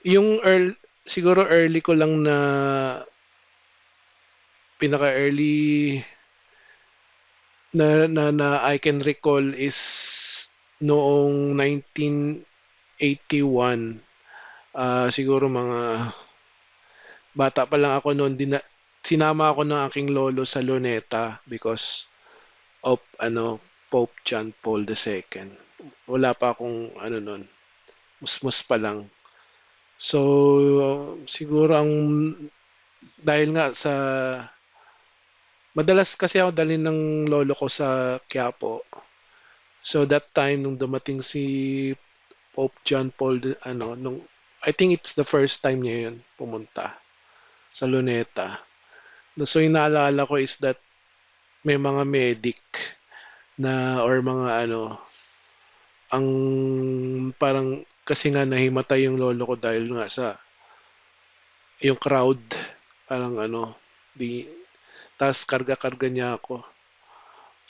Yung siguro early ko lang na pinaka-early na I can recall is noong 1981. Siguro mga bata pa lang ako noon, sinama ako ng aking lolo sa Luneta because of Pope John Paul II. Wala pa akong ano noon, musmus pa lang. So siguro dahil nga sa madalas kasi ako dalhin ng lolo ko sa Quiapo. So that time nung dumating si Pope John Paul I think it's the first time niya yun pumunta sa Luneta. So yung naalala ko is that may mga medic na or mga ang parang kasi nga nahimatay yung lolo ko dahil nga sa yung crowd, parang di tas karga-karga niya ako.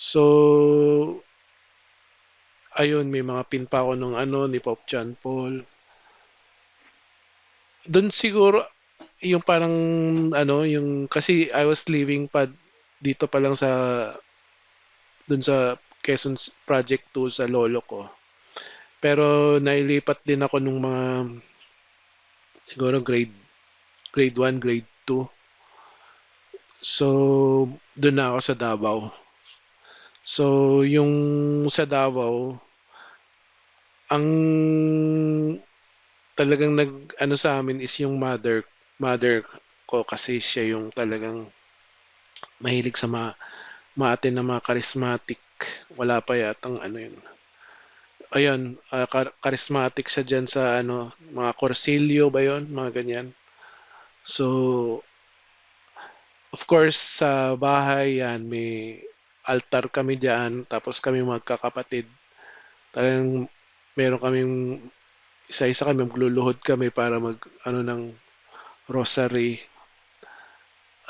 So ayun, may mga pin pa ako nung ni Pope John Paul. Doon siguro yung parang yung kasi I was living pa dito pa lang doon sa Quezon Project 2 sa lolo ko. Pero nailipat din ako nung mga siguro grade 1, grade 2. So doon na ako sa Davao. So yung sa Davao, ang talagang sa amin is yung mother ko kasi siya yung talagang mahilig sa maatin na mga charismatic. Wala pa yatang yun. Ayun, charismatic siya dyan sa mga Corsilio ba yun? Mga ganyan. So, of course, sa bahay yan, may altar kami dyan, tapos kami magkakapatid. Talagang meron kaming isa-isa kami, magluluhod kami para ng rosary.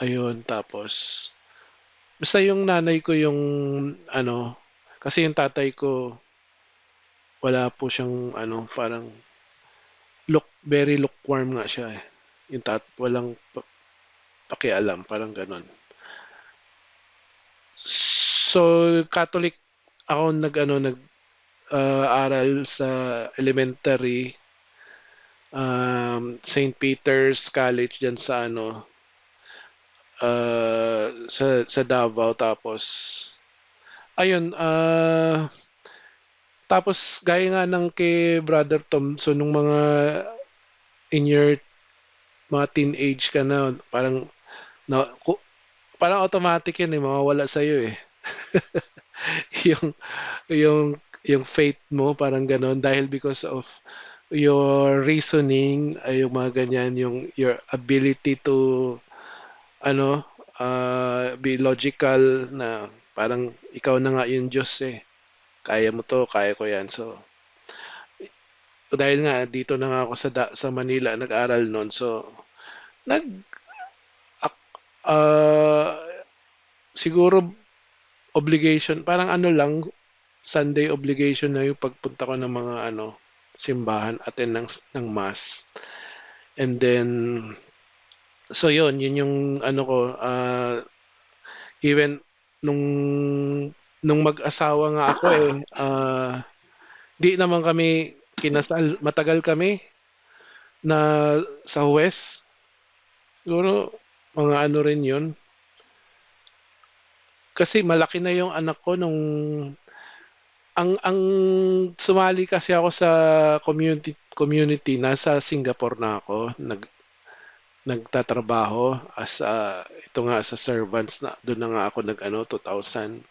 Ayun, tapos basta yung nanay ko yung kasi yung tatay ko wala po siyang parang very lukewarm nga siya eh. Yung walang pakialam, parang ganon. So, Catholic ako aral sa elementary, St. Peter's College diyan sa sa Davao. Tapos ayun, tapos gaya nga ng kay Brother Tom, so nung in your mga teenage ka na, na parang automatic yun eh, mawawala sa'yo eh. yung yung yung faith mo parang ganon dahil because of your reasoning ay yung mga ganyan, yung your ability to ano be logical na parang ikaw na nga yung Diyos eh, kaya mo to, kaya ko yan. So dahil nga dito na nga ako sa Manila nag-aral noon, so nag ah, siguro obligation, parang lang, Sunday obligation na yung pagpunta ko ng mga simbahan, attend ng mass. And then, so yun yung ko, even nung mag-asawa nga ako di naman kami kinasal, matagal kami na sa West. Siguro mga rin yun. Kasi malaki na yung anak ko nung ang sumali kasi ako sa community nasa Singapore na ako nagtatrabaho as ito nga sa servants, na doon na nga ako 2008.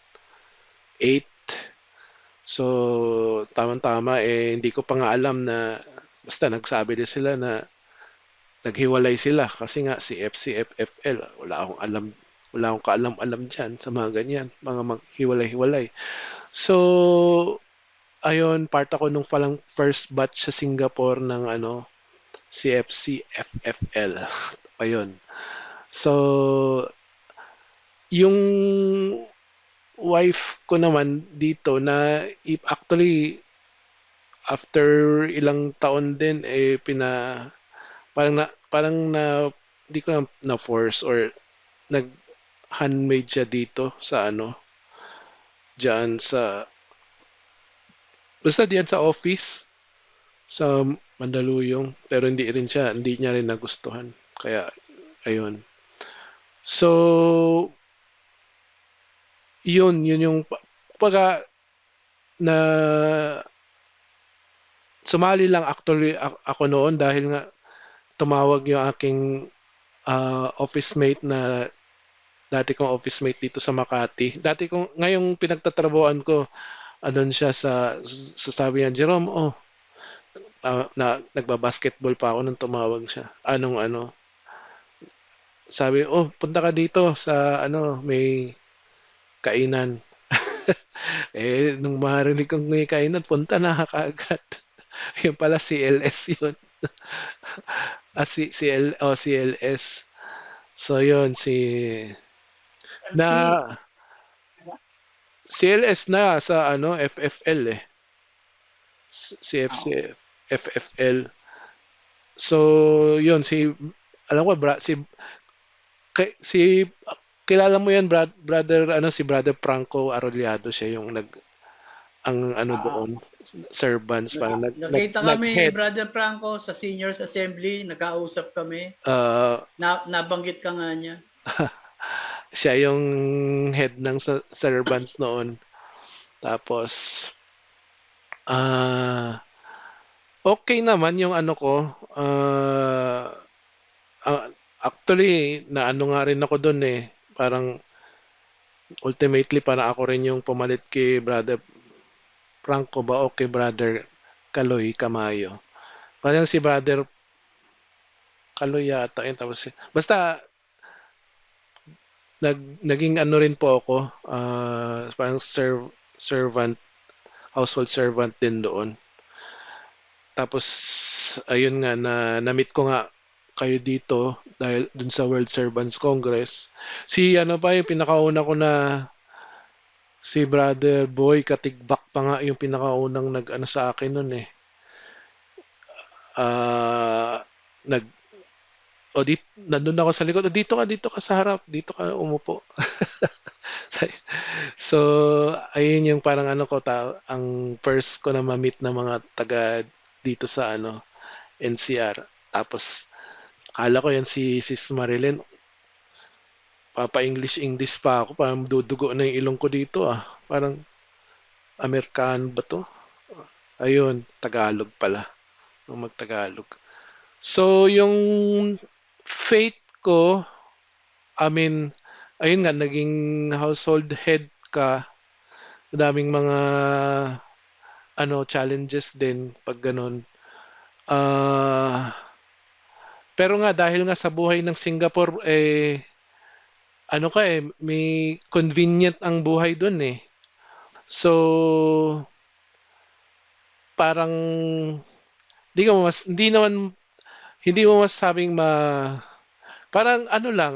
So tamang-tama hindi ko pa nga alam na basta nagsabi din sila na naghiwalay sila kasi nga si FCFFL, wala akong kaalam-alam diyan sa mga ganyan, mga maghiwalay-hiwalay. So ayun, part ako nung palang first batch sa Singapore ng CFC FFL. Ayun. So, yung wife ko naman dito na actually after ilang taon din parang na di ko na force or nag handmade siya dito sa ano, diyan sa basta diyan sa office sa Mandaluyong pero hindi niya rin nagustuhan. Kaya ayun. So, yun yung kumbaga na sumali lang actually ako noon dahil nga tumawag yung aking office mate na dati kong office mate dito sa Makati. Ngayong pinagtatrabuhan ko, andun siya sa sabi niya, Jerome, nagbabasketball pa ako nung tumawag siya. Anong ano, sabi, punta ka dito sa ano, may kainan. Nung marinig kong may kainan, punta na kaagad. Yung pala CLS yun. CLS. So yun, LP, na CLS na sa ano, FFL eh. oh, CFC, FFL. So, yun, alam ko, si, kilala mo yan, brother, ano, si brother Franco Arrollado, siya yung ang ano ah, doon, servants, parang nakita kami ni nag-head, Brother Franco sa Seniors Assembly, nagkausap kami, uh, nabanggit ka nga niya. siya yung head ng servants noon. Tapos, okay naman yung ano ko, ah, actually, na ano nga rin ako doon eh, parang ultimately para ako rin yung pumalit kay Brother Franco ba o kay Brother Kaloy Camayo. Parang si Brother Kaloy yata yun. Tapos, basta naging ano rin po ako, parang servant, household servant din doon. Tapos, ayun nga, na-meet ko nga kayo dito dahil dun sa World Servants Congress. Ano pa yung pinakauna ko na si Brother Boy Katigbak pa nga yung pinakaunang nag-ano sa akin nun eh. Ah, nag nandun ako sa likod. Dito ka sa harap, dito ka umupo. So, ayun yung parang ano ko ang first ko na ma-meet na mga taga dito sa ano NCR. Tapos akala ko yan si Sis Marilyn, papa-English English pa ako, parang dudugo na yung ilong ko dito ah. Parang Amerikano ba to? Ayun, Tagalog pala. Magtagalog. So, yung faith ko, I mean, ayun nga, naging household head ka, daming mga ano challenges din pag ganun. Pero nga dahil nga sa buhay ng Singapore ano ka may convenient ang buhay dun eh. So parang hindi mo masabing parang ano lang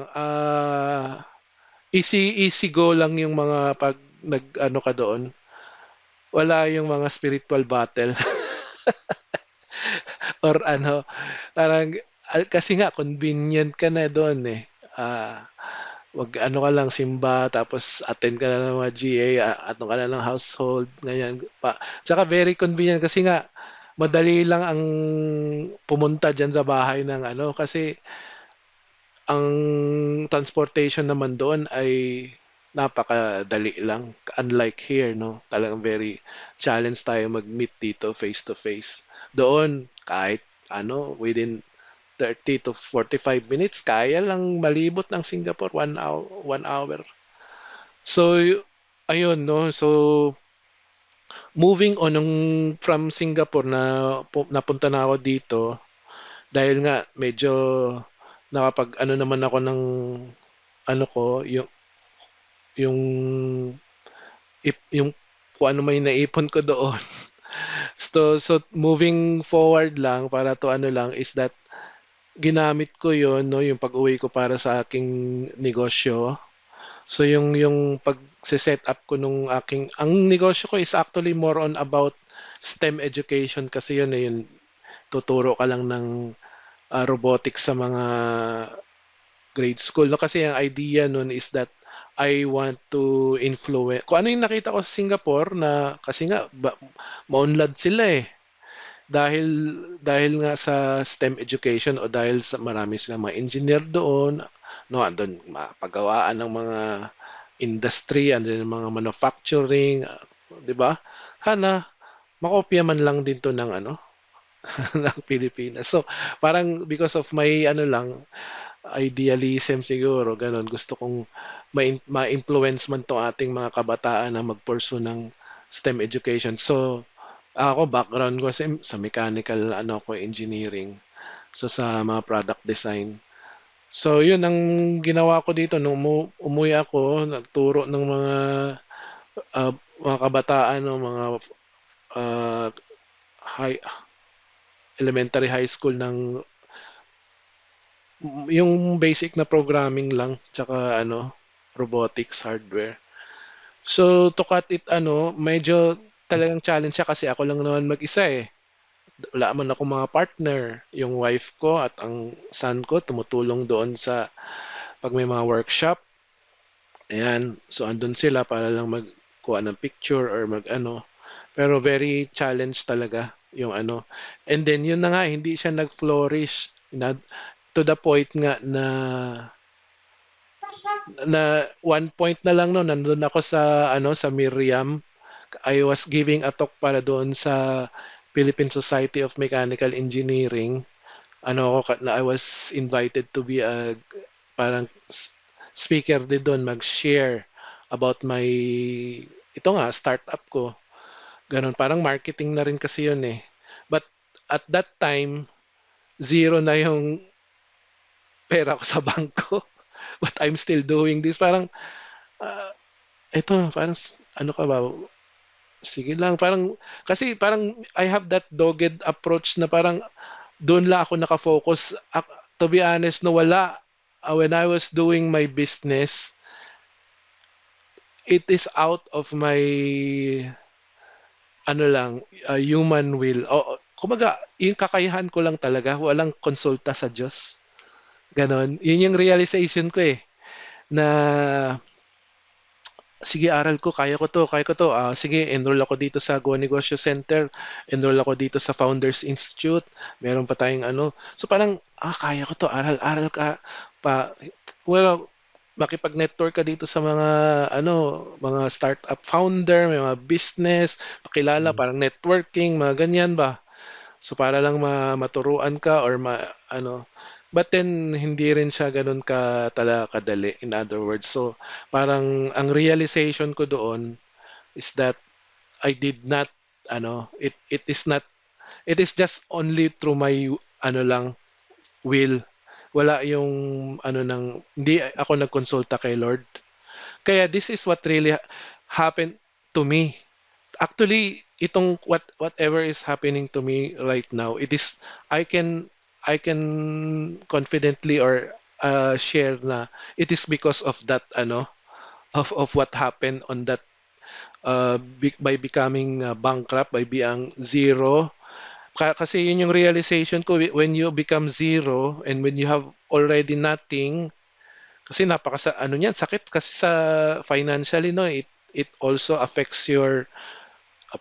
easy go lang yung mga pag nag ano ka doon. Wala yung mga spiritual battle or ano parang kasi nga convenient ka na doon eh. Ah, wag ano ka lang simba tapos attend ka na ng mga GA, ano ka na ng household, ganyan pa. Tsaka very convenient kasi nga madali lang ang pumunta diyan sa bahay ng ano kasi ang transportation naman doon ay napakadali lang. Unlike here, no? Talagang very challenge tayo mag-meet dito face to face. Doon, kahit ano, within 30 to 45 minutes, kaya lang malibot ng Singapore, 1 hour, 1 hour. So, ayun, no? So, moving on from Singapore napunta na ako dito dahil nga medyo nakapag ano naman ako ng ano ko, yung yung kung ano may naipon ko doon. So moving forward lang para to ano lang is that ginamit ko yon no yung pag-uwi ko para sa aking negosyo. So yung pag-set up ko nung ang negosyo ko is actually more on about STEM education kasi yun eh, yun tuturo ka lang ng robotics sa mga grade school. No? Kasi ang idea nun is that I want to influence. Kung ano yung nakita ko sa Singapore na kasi nga maunlad sila eh. Dahil nga sa STEM education o dahil sa marami silang mga engineer doon, no, andun mapagawaan ng mga industry, andun yung mga manufacturing, 'di ba? Sana makopya man lang din to ng ano ng Pilipinas. So, parang because of my ano lang idealism siguro, ganun. Gusto kong ma-influence man tong ating mga kabataan na mag-pursue ng STEM education. So, ako background ko sa mechanical ano ko engineering. So sa mga product design. So yun ang ginawa ko dito nung umuwi ako, nagturo ng mga kabataan no, mga uh, high elementary high school ng yung basic na programming lang tsaka ano robotics hardware. So to cut it ano, medyo talagang challenge siya kasi ako lang naman mag-isa eh. Wala man ako mga partner. Yung wife ko at ang son ko tumutulong doon sa pag may mga workshop. Ayan, so andun sila para lang magkuha ng picture or mag-ano. Pero very challenge talaga yung ano. And then yun na nga, hindi siya nag-flourish to the point nga na one point na lang no, nandun ako sa ano sa Miriam. I was giving a talk para doon sa Philippine Society of Mechanical Engineering. Ano ako na I was invited to be a parang speaker din doon mag-share about my ito nga startup ko. Ganun parang marketing na rin kasi yun eh. But at that time zero na yung pera ko sa bangko. But I'm still doing this. Parang ito parang ano ka ba? Sige lang parang kasi parang I have that dogged approach na parang doon lang ako nakafocus. To be honest, no, wala. When I was doing my business, it is out of my, ano lang, human will. O, kumaga, yung kakayahan ko lang talaga, walang konsulta sa Diyos. Ganon. Yun yung realization ko eh, na sige, aral ko, kaya ko to, kaya ko to. Sige, enroll ako dito sa Go Negosyo Center, enroll ako dito sa Founders Institute, meron pa tayong ano. So parang, kaya ko to, aral, aral ka pa. Well, makipag-network ka dito sa mga ano, mga startup founder, may mga business, makilala, Mm. parang networking, mga ganyan ba. So para lang maturuan ka or ano. But then hindi rin siya ganun ka kadali in other words. So parang ang realization ko doon is that I did not ano, it is not it is just only through my ano lang will. Wala yung ano ng hindi ako nagkonsulta kay Lord. Kaya this is what really happened to me. Actually, itong whatever is happening to me right now, it is I can confidently or share na it is because of that ano of what happened on that by becoming bankrupt by being zero. Kasi yun yung realization ko when you become zero and when you have already nothing kasi ano niyan sakit kasi sa financially no it also affects your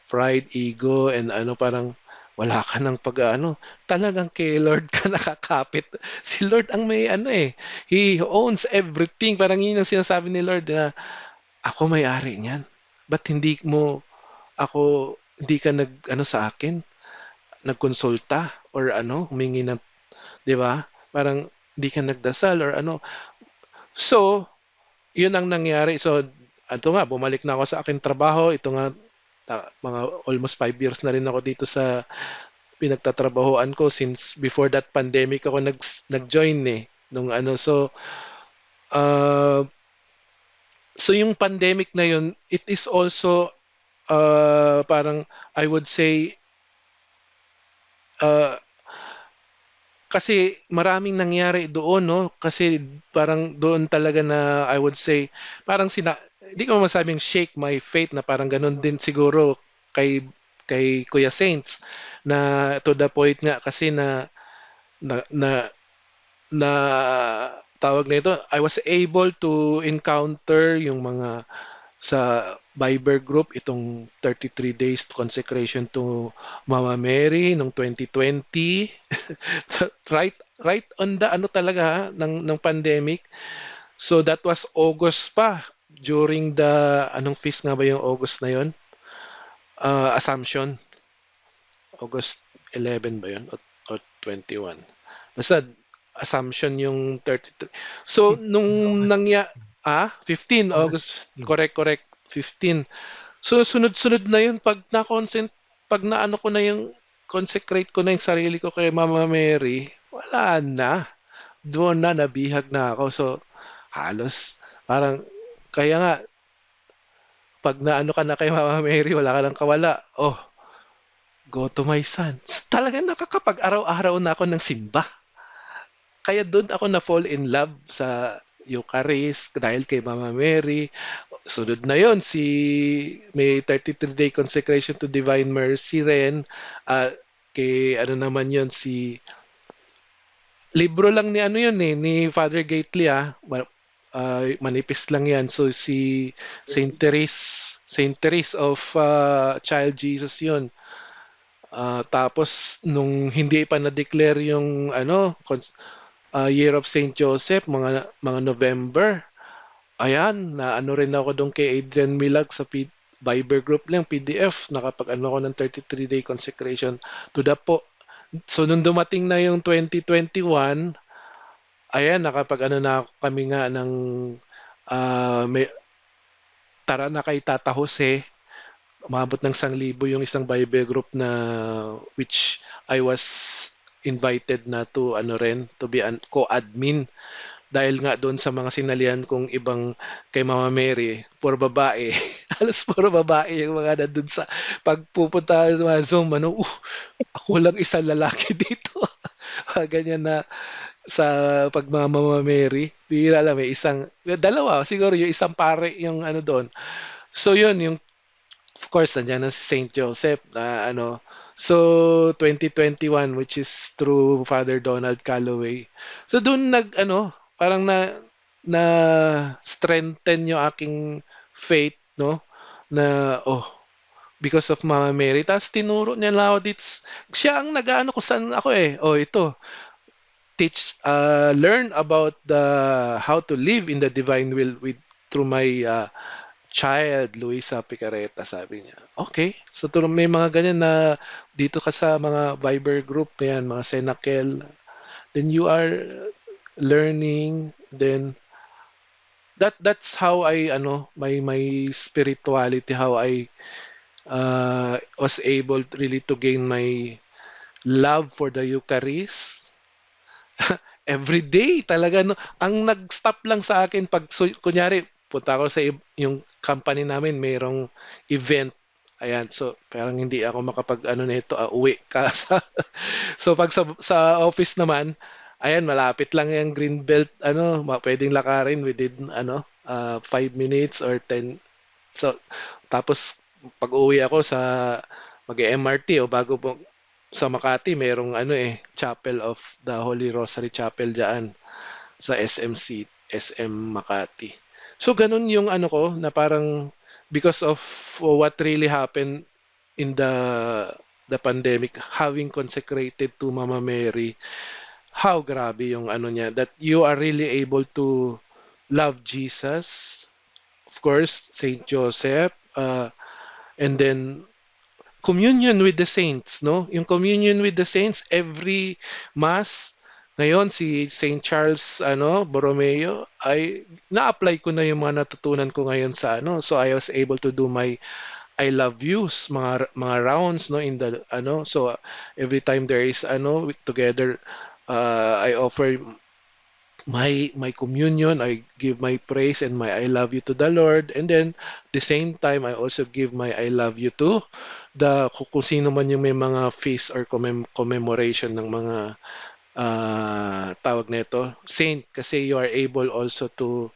pride, ego, and ano parang wala ka ng pag-ano. Talagang kay Lord ka nakakapit. Si Lord ang may ano eh. He owns everything. Parang yun ang sinasabi ni Lord na ako may-ari niyan. Ba't hindi ka ano sa akin? Nagkonsulta or ano, humingi ng, di ba? Parang hindi ka nagdasal or ano. So, yun ang nangyari. So, ato nga, bumalik na ako sa aking trabaho. Ito nga, mga almost 5 years na rin ako dito sa pinagtatrabahoan ko since before that pandemic ako nag-join eh nung ano uh, so yung pandemic na yun it is also parang I would say uh, kasi maraming nangyari doon no kasi parang doon talaga na I would say parang hindi ko masabing shake my faith na parang ganun din siguro kay Kuya Saints na to the point nga kasi na na na na tawag nito, I was able to encounter yung mga sa Viber group itong 33 days consecration to Mama Mary noong 2020. Right on the ano talaga ng pandemic. So that was August pa during the anong feast nga ba yung August na yon? Assumption. August 11 ba yun? O 21? Basta assumption yung 33. So, nung August nangya, 15, August August, 15. correct, 15. So, sunod-sunod na yun, pag naano ko na yung, consecrate ko na yung sarili ko kay Mama Mary, wala na. Doon na, nabihag na ako. So, halos, parang, kaya nga, pag naano ka na kay Mama Mary, wala ka nang kawala. Oh, go to my son. Talagang nakakapag-araw-araw na ako ng simba. Kaya doon ako na-fall in love sa Eucharist dahil kay Mama Mary. Sunod na yon si may 33-day consecration to Divine Mercy rin. Ah, kay ano naman yon si libro lang ni ano yun eh, ni Father Gately manipis lang yan. So si Saint Therese of Child Jesus yun. Tapos nung hindi pa na-declare yung ano, Year of Saint Joseph, mga November. Ayan, na ano rin ako doon kay Adrian Milag sa Viber group lang, PDF, nakapag-ano ako ng 33-day consecration to the po. So, nung dumating na yung 2021, ayan, nakapag-ano na kami nga ng may, tara na kay Tata Jose, umabot ng 1,000 yung isang Bible group na which I was invited na to ano rin to be an co-admin dahil nga doon sa mga sinalihan kong ibang kay Mama Mary, puro babae. Halos puro babae yung mga nandun sa pagpupunta sa mga Zoom, ano, ako lang isang lalaki dito. Ganyan na sa pag Mama Mary. Bihira lang, may isang, dalawa, siguro yung isang pare yung ano doon. So yun, yung of course, nandiyan na si Saint Joseph na ano. So, 2021, which is through Father Donald Calloway. So, doon parang na strengthen yung aking faith, no? Na, because of Mama Mary. Tapos tinuro niya lang ako dito. Siya ang nag-ano ko saan ako eh. Oh, ito. Learn about the how to live in the divine will with through my child, Luisa Picareta, sabi niya. Okay. So, may mga ganyan na dito ka sa mga Viber group, yan, mga Senakel. Then you are learning. Then, that's how I, my spirituality, how I was able really to gain my love for the Eucharist. Every day talaga, no? Ang nag-stop lang sa akin pag, kunyari, punta ako sa yung company namin, mayroong event. Ayan, so parang hindi ako makapag-ano nito, uwi ka so pag sa office naman, ayan, malapit lang yung Greenbelt, pwedeng lakarin within 5 minutes or 10. So tapos pag-uwi ako sa mag-MRT o bago po sa Makati, mayroong Chapel of the Holy Rosary Chapel diyan sa SM Makati. So ganun yung ano ko na parang because of what really happened in the pandemic, having consecrated to Mama Mary, how grabe yung ano niya that you are really able to love Jesus, of course, Saint Joseph, and then communion with the saints, no? Yung communion with the saints every mass. Ngayon si Saint Charles Borromeo ay na-apply ko na yung mga natutunan ko ngayon sa so I was able to do my I love yous mga rounds no in the so every time there is together I offer my communion, I give my praise and my I love you to the Lord, and then the same time I also give my I love you to kung sino man yung may mga feast or commemoration ng mga tawag nito saint, kasi you are able also to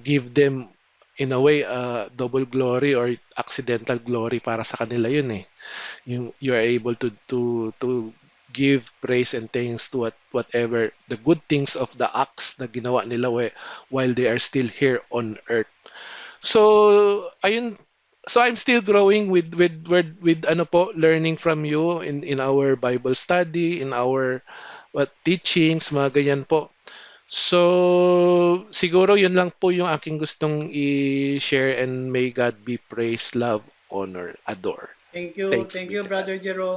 give them in a way double glory or accidental glory para sa kanila yun eh. You are able to give praise and thanks to whatever the good things of the acts na ginawa nila while they are still here on earth. So, ayun, so I'm still growing with ano po, learning from you in our Bible study, in our teachings, mga ganyan po. So, siguro yun lang po yung aking gustong i-share, and may God be praised, love, honor, adore. Thank Thanks you, be to God. Brother Jerome.